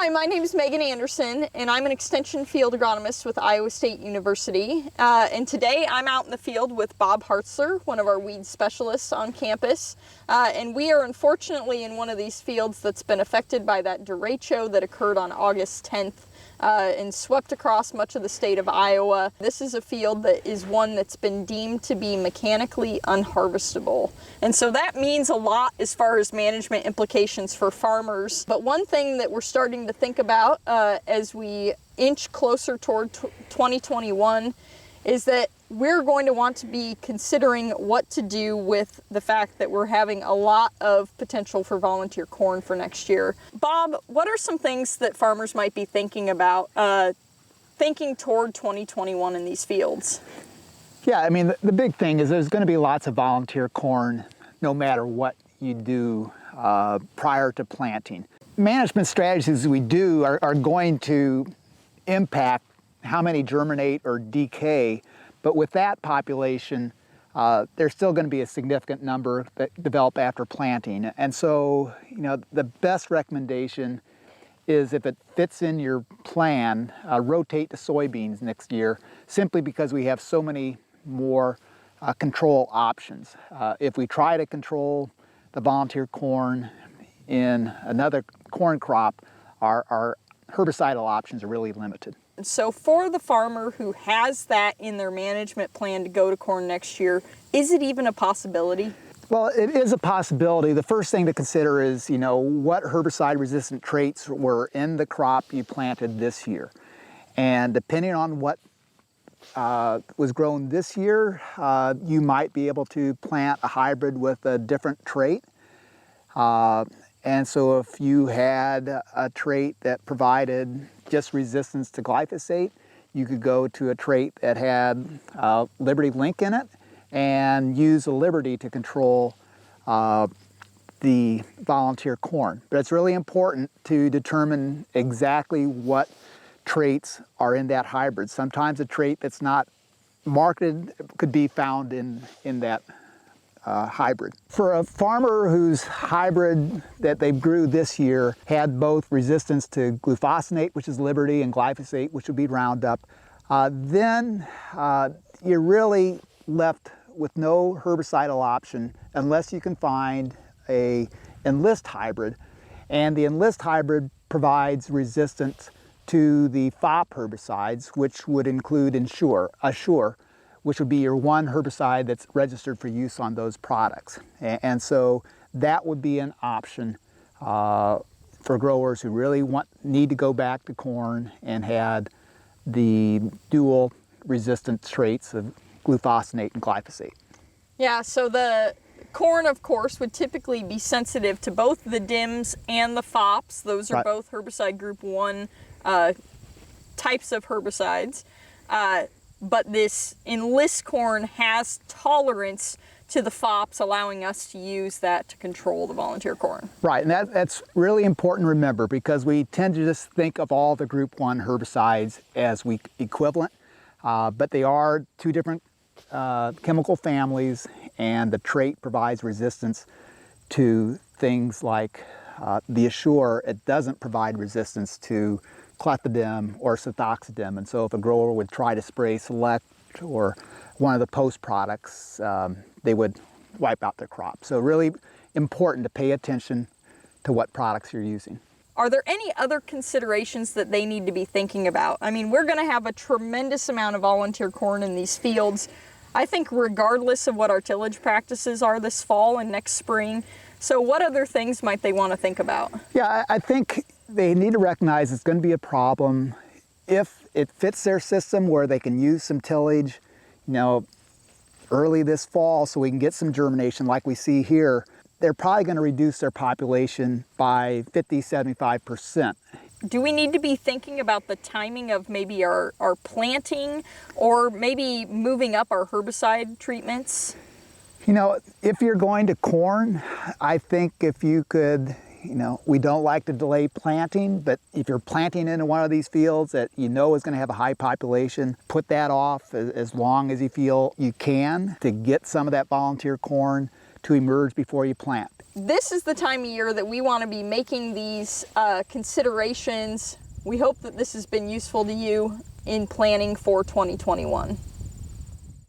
Hi, my name is Meaghan Anderson, and I'm an extension field agronomist with Iowa State University. And today I'm out in the field with Bob Hartzler, one of our weed specialists on campus. And we are unfortunately in one of these fields that's been affected by that derecho that occurred on August 10th and swept across much of the state of Iowa. This is a field that is one that's been deemed to be mechanically unharvestable. And so that means a lot as far as management implications for farmers. But one thing that we're starting to think about as we inch closer toward 2021 is that we're going to want to be considering what to do with the fact that we're having a lot of potential for volunteer corn for next year. Bob, what are some things that farmers might be thinking about thinking toward 2021 in these fields? Yeah, I mean, the big thing is there's going to be lots of volunteer corn no matter what you do prior to planting. Management strategies we do are going to impact how many germinate or decay, but with that population, there's still going to be a significant number that develop after planting. And so, you know, the best recommendation is if it fits in your plan, rotate to soybeans next year, simply because we have so many more control options. If we try to control the volunteer corn in another corn crop, our herbicidal options are really limited. So for the farmer who has that in their management plan to go to corn next year, is it even a possibility? Well, it is a possibility. The first thing to consider is, you know, what herbicide-resistant traits were in the crop you planted this year. And depending on what was grown this year, you might be able to plant a hybrid with a different trait. And so if you had a trait that provided just resistance to glyphosate, you could go to a trait that had Liberty Link in it and use the Liberty to control the volunteer corn. But it's really important to determine exactly what traits are in that hybrid. Sometimes a trait that's not marketed could be found in that hybrid. For a farmer whose hybrid that they grew this year had both resistance to glufosinate, which is Liberty, and glyphosate, which would be Roundup, then you're really left with no herbicidal option unless you can find a Enlist hybrid. And the Enlist hybrid provides resistance to the FOP herbicides, which would include Assure, which would be your one herbicide that's registered for use on those products. And so that would be an option for growers who really need to go back to corn and had the dual resistance traits of glufosinate and glyphosate. Yeah, so the corn, of course, would typically be sensitive to both the DIMs and the FOPs. Those are both herbicide group 1 types of herbicides. But this Enlist corn has tolerance to the FOPs, allowing us to use that to control the volunteer corn. Right, and that's really important to remember because we tend to just think of all the group 1 herbicides as equivalent, but they are two different chemical families, and the trait provides resistance to things like the Assure. It doesn't provide resistance to clethodim or cefoxidim, and so if a grower would try to spray Select or one of the post products, they would wipe out their crop. So really important to pay attention to what products you're using. Are there any other considerations that they need to be thinking about? I mean, we're going to have a tremendous amount of volunteer corn in these fields, I think regardless of what our tillage practices are this fall and next spring. So what other things might they want to think about? Yeah, I think they need to recognize it's going to be a problem if it fits their system where they can use some tillage, you know, early this fall so we can get some germination like we see here. They're probably going to reduce their population by 50–75%. Do we need to be thinking about the timing of maybe our planting or maybe moving up our herbicide treatments? You know, if you're going to corn, I think if you could, you know, we don't like to delay planting, but if you're planting into one of these fields that you know is going to have a high population, put that off as long as you feel you can to get some of that volunteer corn to emerge before you plant. this is the time of year that we want to be making these considerations. We hope that this has been useful to you in planning for 2021.